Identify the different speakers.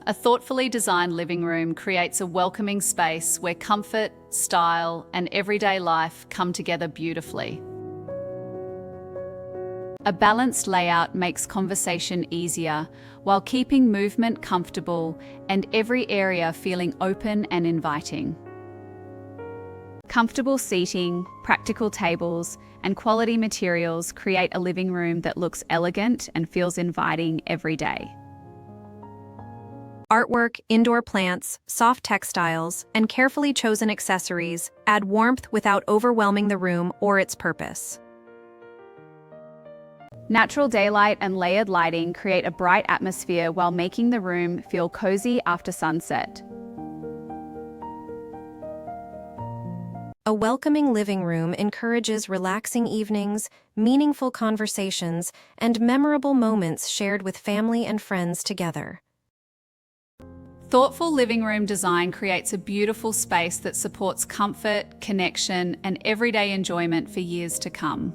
Speaker 1: A thoughtfully designed living room creates a welcoming space where comfort, style, and everyday life come together beautifully. A balanced layout makes conversation easier while keeping movement comfortable and every area feeling open and inviting. Comfortable seating, practical tables, and quality materials create a living room that looks elegant and feels inviting every day.
Speaker 2: Artwork, indoor plants, soft textiles, and carefully chosen accessories add warmth without overwhelming the room or its purpose.
Speaker 1: Natural daylight and layered lighting create a bright atmosphere while making the room feel cozy after sunset.
Speaker 2: A welcoming living room encourages relaxing evenings, meaningful conversations, and memorable moments shared with family and friends together.
Speaker 1: Thoughtful living room design creates a beautiful space that supports comfort, connection, and everyday enjoyment for years to come.